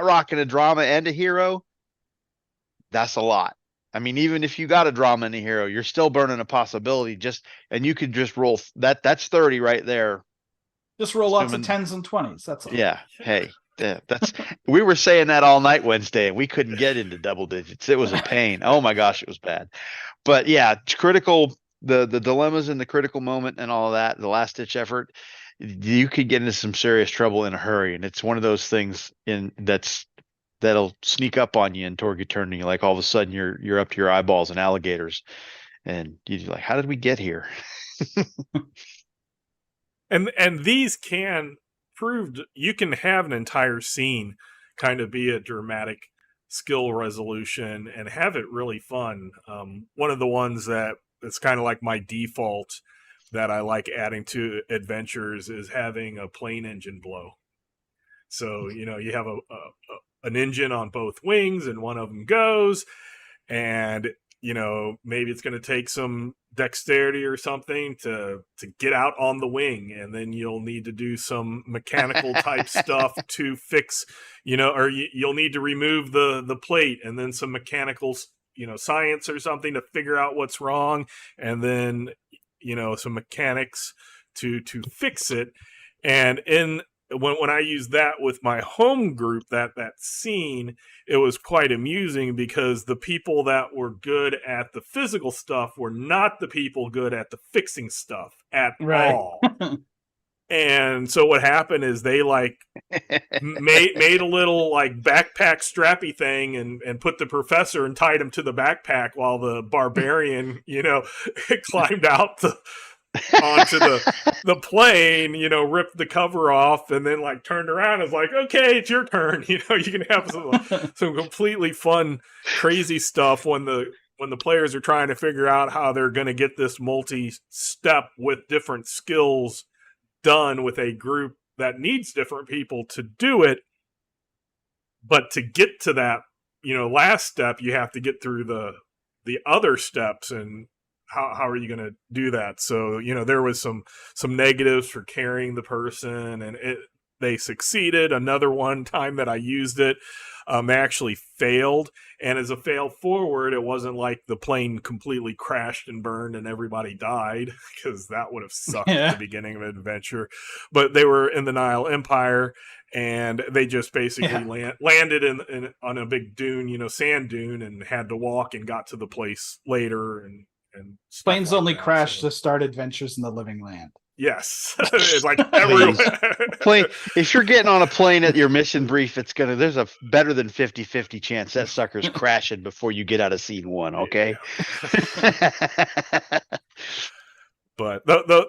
rocking a drama and a hero, that's a lot. I mean, even if you got a drama and a hero, you're still burning a possibility. And you could just roll that's 30 right there. Just roll lots of 10s and 20s. That's all. Yeah. Hey, that's we were saying that all night Wednesday, and we couldn't get into double digits. It was a pain. Oh my gosh, it was bad. But yeah, critical, the dilemmas in the critical moment and all of that, the last ditch effort, you could get into some serious trouble in a hurry. And it's one of those things that'll sneak up on you in Torg Eternity. Like all of a sudden you're up to your eyeballs in alligators, and you're like, how did we get here? And these can prove you can have an entire scene kind of be a dramatic skill resolution and have it really fun. One of the ones that's kind of like my default that I like adding to adventures is having a plane engine blow. So, you have an engine on both wings and one of them goes, and maybe it's going to take some dexterity or something to get out on the wing, and then you'll need to do some mechanical type stuff to fix, or you'll need to remove the plate, and then some mechanical, science or something to figure out what's wrong, and then some mechanics to fix it. And when I used that with my home group, that scene, it was quite amusing because the people that were good at the physical stuff were not the people good at the fixing stuff at all. And so what happened is they made a little backpack strappy thing and put the professor and tied him to the backpack while the barbarian, climbed out onto the plane, ripped the cover off, and then turned around and was like, okay, it's your turn. You can have some completely fun, crazy stuff when the players are trying to figure out how they're going to get this multi-step with different skills done with a group that needs different people to do it. But to get to that, last step, you have to get through the other steps, and how are you going to do that? So, there was some negatives for carrying the person, and they succeeded. Another one time that I used it, they actually failed. And as a fail forward, it wasn't like the plane completely crashed and burned and everybody died, because that would have sucked at the beginning of an adventure. But they were in the Nile Empire, and they just basically landed on a big dune, sand dune, and had to walk and got to the place later. And planes only crash to start adventures in the living land. Yes. It's everywhere. Plane, if you're getting on a plane at your mission brief, there's a better than 50-50 chance that sucker's crashing before you get out of scene 1, okay? Yeah. But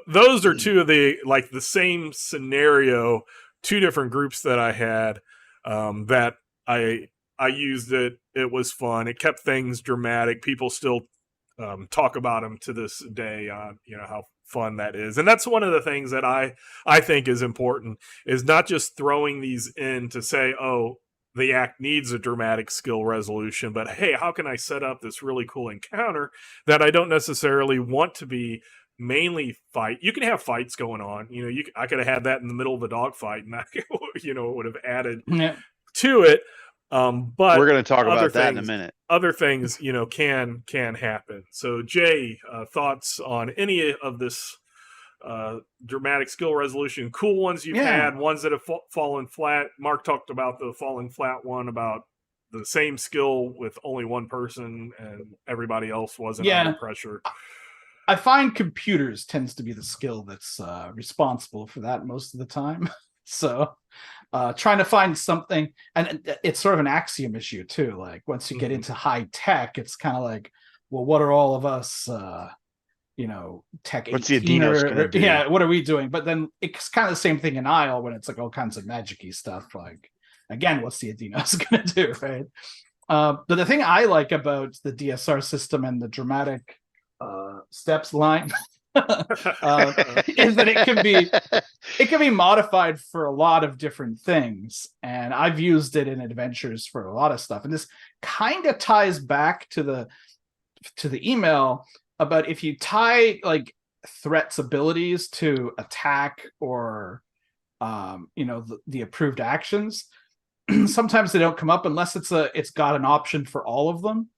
those are two of the the same scenario, two different groups that I had, that I used it. It was fun. It kept things dramatic. People still talk about them to this day on how fun that is. And that's one of the things that I think is important, is not just throwing these in to say, oh, the act needs a dramatic skill resolution, but hey, how can I set up this really cool encounter that I don't necessarily want to be mainly fight? You can have fights going on. I could have had that in the middle of a dog fight, and that would have added to it. But we're going to talk about that in a minute. Other things, can happen. So, Jay, thoughts on any of this dramatic skill resolution? Cool ones you've had, ones that have fallen flat. Mark talked about the falling flat one about the same skill with only one person and everybody else wasn't Yeah. under pressure. I find computers tends to be the skill that's responsible for that most of the time. So trying to find something, and it's sort of an axiom issue too. Like once you get into high tech, it's kind of like, well, what are all of us, tech 18 What's the Adinos gonna do? Yeah, what are we doing? But then it's kind of the same thing in Isle when it's like all kinds of magic-y stuff. Like, again, what's the Adinos gonna do, right? But the thing I like about the DSR system and the dramatic steps line is that it can be modified for a lot of different things, and I've used it in adventures for a lot of stuff. And this kind of ties back to the email about if you tie like threats abilities to attack or the approved actions. Sometimes they don't come up unless it's got an option for all of them.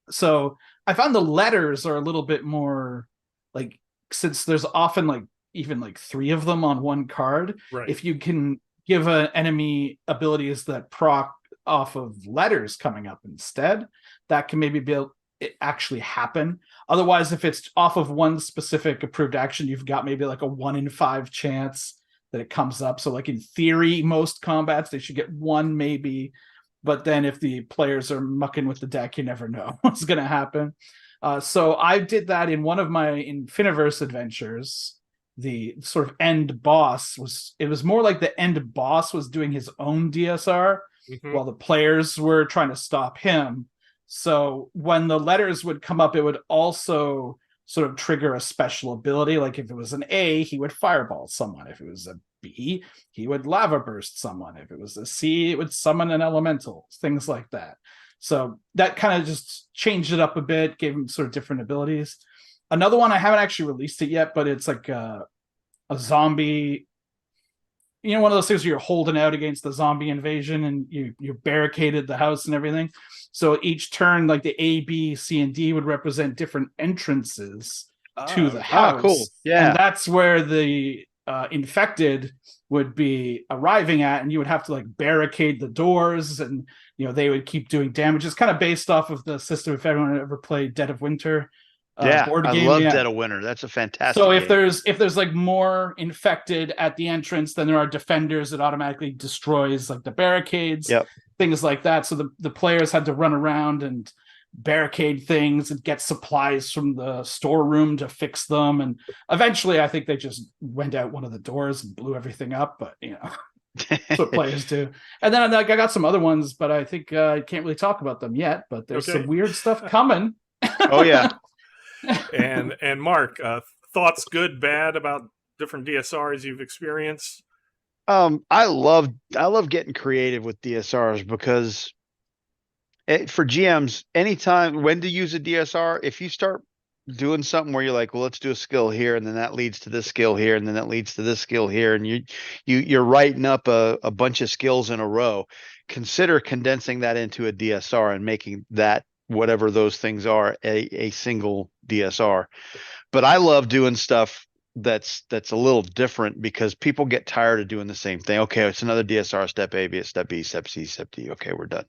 So I found the letters are a little bit more like, since there's often like even like 3 of them on one card, Right. if you can give an enemy abilities that proc off of letters coming up instead, that can maybe be it actually happen. Otherwise, if it's off of one specific approved action, you've got maybe like a 1 in 5 chance that it comes up. So like in theory, most combats, they should get 1 maybe. But then if the players are mucking with the deck, you never know what's going to happen. So I did that in one of my Infiniverse adventures. The sort of end boss was more like the end boss was doing his own DSR while the players were trying to stop him. So when the letters would come up, it would also sort of trigger a special ability. Like if it was an A, he would fireball someone. If it was a B, he would lava burst someone. If it was a C, it would summon an elemental, things like that. So that kind of just changed it up a bit, gave him sort of different abilities. Another one, I haven't actually released it yet, but it's like a zombie, one of those things where you're holding out against the zombie invasion and you barricaded the house and everything. So each turn, like the A, B, C, and D would represent different entrances to the house. Cool. Yeah. And that's where the infected would be arriving at, and you would have to like barricade the doors, and they would keep doing damage. It's kind of based off of the system, if everyone ever played Dead of Winter. Board game. I love Dead of Winter. That's a fantastic So if game. there's like more infected at the entrance, then there are defenders that automatically destroys like the barricades, things like that. So the players had to run around and barricade things and get supplies from the storeroom to fix them. And eventually I think they just went out one of the doors and blew everything up, but that's what players do. And then I got some other ones, but I think I can't really talk about them yet, but there's some weird stuff coming. Oh yeah. And Mark, thoughts, good, bad, about different DSRs you've experienced? I love getting creative with DSRs because for GMs, anytime when to use a DSR, if you start doing something where you're like, well, let's do a skill here, and then that leads to this skill here, and then that leads to this skill here, and you're writing up a bunch of skills in a row, consider condensing that into a DSR and making that, whatever those things are, a single DSR. But I love doing stuff that's a little different because people get tired of doing the same thing. Okay, it's another DSR, step A, step B, step C, step D. Okay, we're done.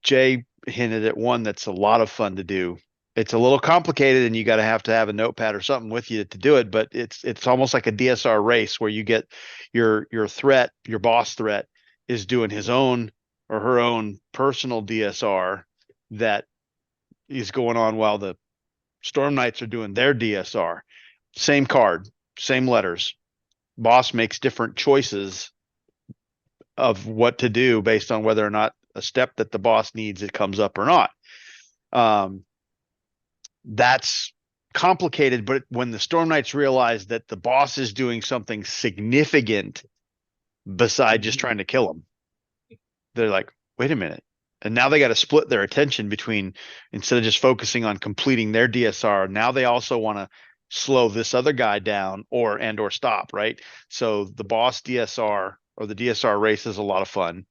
Jay hinted at one that's a lot of fun to do. It's a little complicated and you got to have a notepad or something with you to do it, but it's almost like a DSR race where you get your threat, your boss threat is doing his own or her own personal DSR that is going on while the Storm Knights are doing their DSR. Same card, same letters. Boss makes different choices of what to do based on whether or not a step that the boss needs it comes up or not. That's complicated, but when the Storm Knights realize that the boss is doing something significant beside just trying to kill them, they're like, wait a minute. And now they got to split their attention between, instead of just focusing on completing their DSR, now they also want to slow this other guy down or stop, right? So the boss DSR or the DSR race is a lot of fun.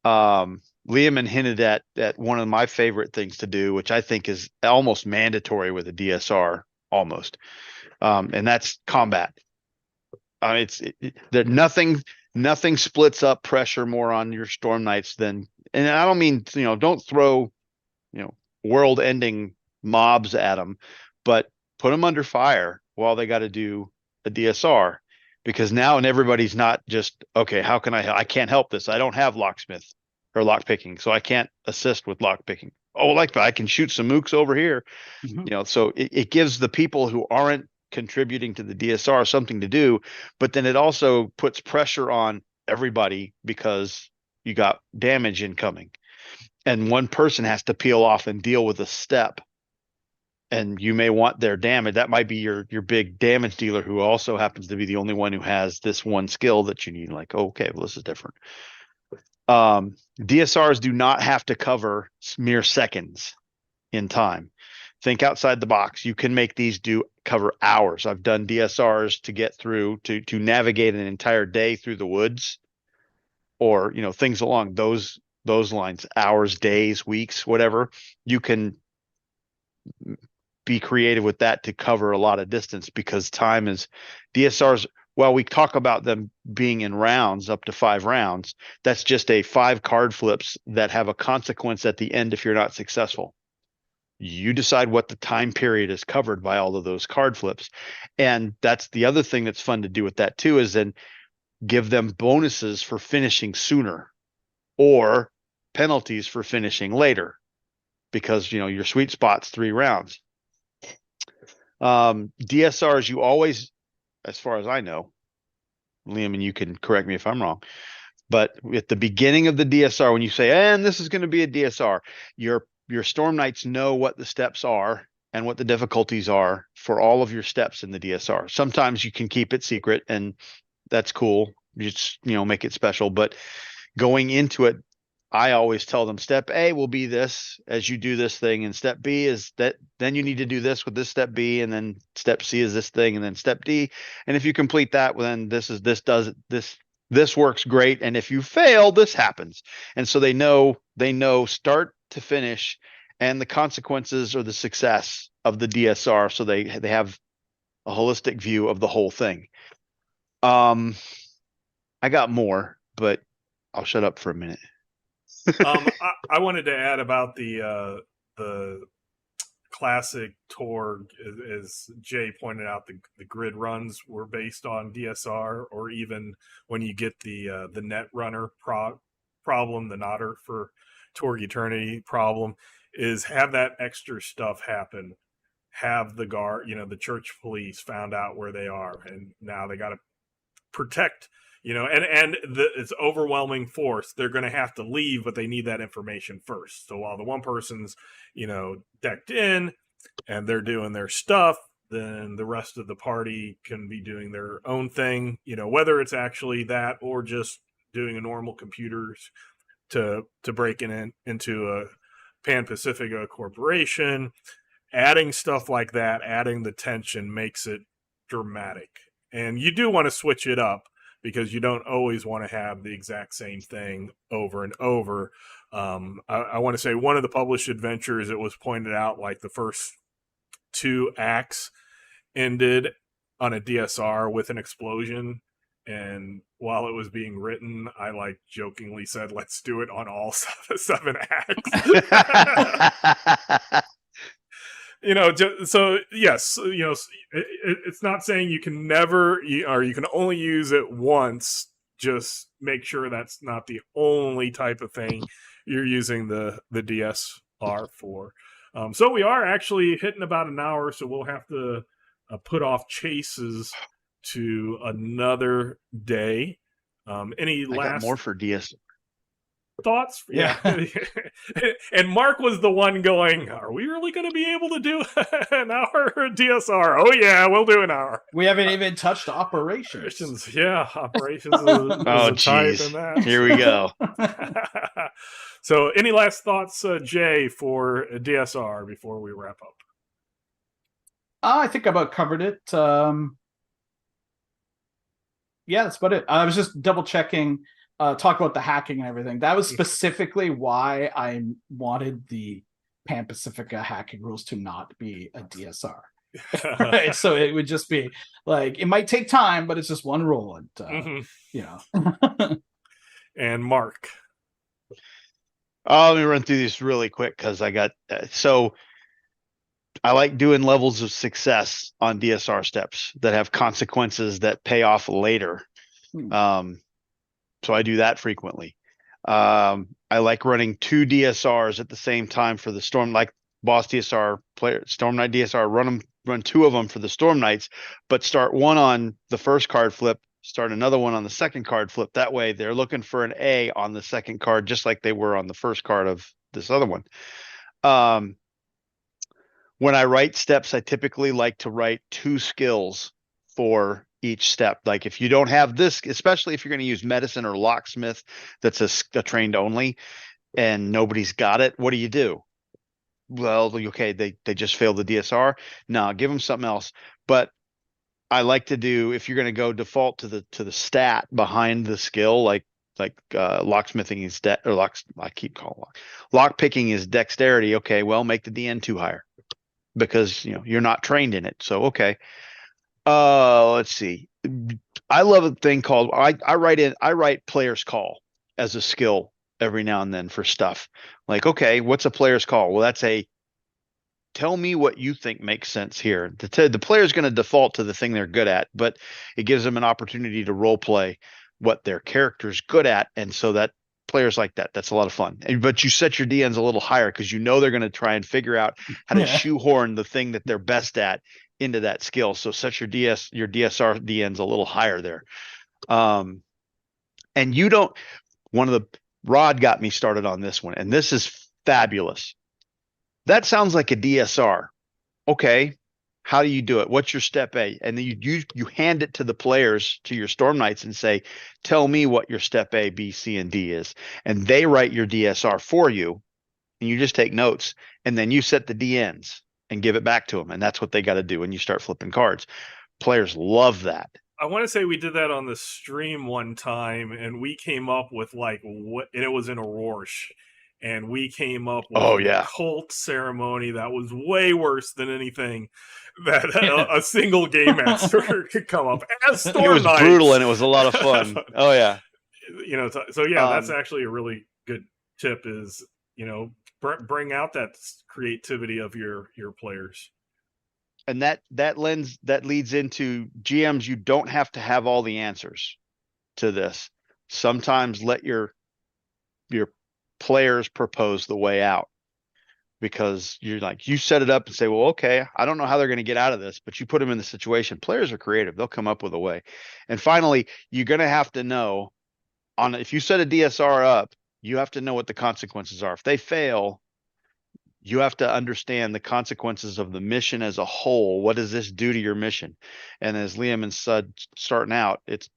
Liam hinted at one of my favorite things to do, which I think is almost mandatory with a DSR, almost, and that's combat. There's nothing Nothing splits up pressure more on your Storm Knights than, and I don't mean, don't throw, world-ending mobs at them, but put them under fire while they got to do a DSR, because now and everybody's not just, okay, how can I can't help this. I don't have locksmith or lockpicking, so I can't assist with lockpicking. Oh, like I can shoot some mooks over here. So it gives the people who aren't contributing to the DSR something to do, but then it also puts pressure on everybody because you got damage incoming, and one person has to peel off and deal with a step, and you may want their damage. That might be your big damage dealer who also happens to be the only one who has this one skill that you need. Like, oh, okay, well, this is different. DSRs do not have to cover mere seconds in time. Think outside the box. You can make these cover hours. I've done DSRs to get through to navigate an entire day through the woods, or things along those lines, hours, days, weeks, whatever. You can be creative with that to cover a lot of distance, because time is DSRs. Well, we talk about them being in rounds, up to 5 rounds. That's just 5 card flips that have a consequence at the end if you're not successful. You decide what the time period is covered by all of those card flips. And that's the other thing that's fun to do with that too, is then give them bonuses for finishing sooner or penalties for finishing later, because your sweet spot's 3 rounds. DSRs, you always, as far as I know, Liam, and you can correct me if I'm wrong, but at the beginning of the DSR, when you say, and this is going to be a DSR, your Storm Knights know what the steps are and what the difficulties are for all of your steps in the DSR. Sometimes you can keep it secret, and that's cool. You just, make it special. But going into it, I always tell them step A will be this as you do this thing, and step B is that, then you need to do this with this step B, and then step C is this thing, and then step D. And if you complete that, well, then this works great. And if you fail, this happens. And so they know start to finish and the consequences or the success of the DSR, so they have a holistic view of the whole thing. I got more, but I'll shut up for a minute. I wanted to add about the classic Torg, as Jay pointed out, the grid runs were based on DSR, or even when you get the net runner problem, the Nodder for Torg Eternity problem, is have that extra stuff happen. Have the guard, the church police found out where they are, and now they got to protect. It's overwhelming force. They're going to have to leave, but they need that information first. So while the one person's, decked in and they're doing their stuff, then the rest of the party can be doing their own thing, whether it's actually that or just doing a normal computers to break into a Pan Pacifica corporation. Adding stuff like that, adding the tension makes it dramatic. And you do want to switch it up, because you don't always want to have the exact same thing over and over. I want to say one of the published adventures, it was pointed out, like the first 2 acts ended on a DSR with an explosion. And while it was being written, I jokingly said, let's do it on all 7 acts. So yes, it's not saying you can never, or you can only use it once. Just make sure that's not the only type of thing you're using the DSR for. So we are actually hitting about an hour, so we'll have to put off chases to another day. Any I got last more for DS thoughts? Yeah. And Mark was the one going, are we really going to be able to do an hour DSR? Oh yeah, we'll do an hour. We haven't even touched operations. Yeah, operations is a type in that. Here we go. So any last thoughts, Jay, for DSR before we wrap up? I think I about covered it. Yeah, that's about it. I was just double checking, talk about the hacking and everything. That was specifically why I wanted the Pan Pacifica hacking rules to not be a DSR. Right? So it would just be like, it might take time, but it's just one roll. And, Mhm. you know. And Mark. Let me run through these really quick because I got so I like doing levels of success on DSR steps that have consequences that pay off later. Hmm. So I do that frequently. I like running 2 DSRs at the same time for the Storm, like Boss DSR player, Storm Knight DSR. Run 2 of them for the Storm Knights, but start one on the first card flip, start another one on the second card flip. That way, they're looking for an A on the second card, just like they were on the first card of this other one. When I write steps, I typically like to write 2 skills for each step. Like if you don't have this, especially if you're going to use medicine or locksmith, that's a trained only, and nobody's got it, what do? Well, okay, they just failed the DSR. No, give them something else. But I like to do, if you're going to go default to the stat behind the skill, like locksmithing is I keep calling lock picking is dexterity. Okay, well, make the DN 2 higher because you're not trained in it. So okay. Let's see. I love a thing called I write player's call as a skill every now and then for stuff. Like, okay, what's a player's call? Well, that's a tell me what you think makes sense here. The player's going to default to the thing they're good at, but it gives them an opportunity to role play what their character's good at, and so that players like that, that's a lot of fun. But you set your DNs a little higher because they're going to try and figure out how to Yeah. shoehorn the thing that they're best at into that skill. So set your DSR DNs a little higher there. And you don't. One of the Rod got me started on this one, and this is fabulous. That sounds like a DSR. Okay, how do you do it? What's your step A? And then you hand it to the players, to your Storm Knights, and say, tell me what your step A, B, C, and D is. And they write your DSR for you, and you just take notes, and then you set the DNs and give it back to them. And that's what they got to do when you start flipping cards. Players love that. I want to say we did that on the stream one time, and we came up with like what, and it was in a Rorsch, and we came up with Oh an yeah, occult ceremony that was way worse than anything that Yeah. a single game master could come up as it Storm was brutal Knights. and it was a lot of fun. Oh yeah. So yeah, that's Um, actually a really good tip. Is bring out that creativity of your players. and that leads into GMs. You don't have to have all the answers to this. Sometimes let your players propose the way out, because you set it up and say, well, okay, I don't know how they're going to get out of this, but you put them in the situation. Players are creative. They'll come up with a way. And finally, you're going to have to know if you set a DSR up, you have to know what the consequences are. If they fail, you have to understand the consequences of the mission as a whole. What does this do to your mission? And as Liam and Sud starting out, it's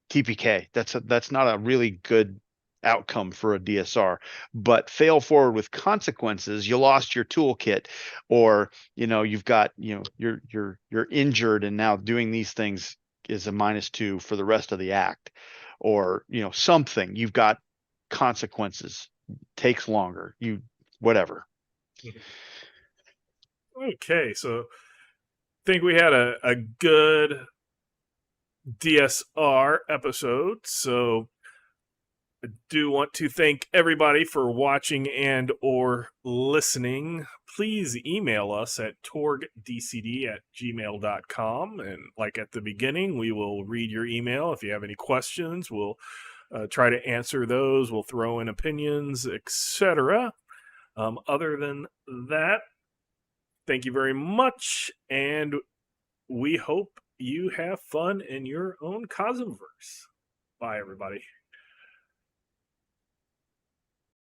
TPK. That's not a really good outcome for a DSR. But fail forward with consequences. You lost your toolkit, or you've got you're injured, and now doing these things is a -2 for the rest of the act, or something. You've got consequences. Takes longer. Whatever. Okay, so I think we had a good DSR episode. So I do want to thank everybody for watching and or listening. Please email us at torgdcd@gmail.com. And like at the beginning, we will read your email. If you have any questions, we'll try to answer those. We'll throw in opinions, etc. Other than that, thank you very much, and we hope you have fun in your own Cosmverse. Bye, everybody.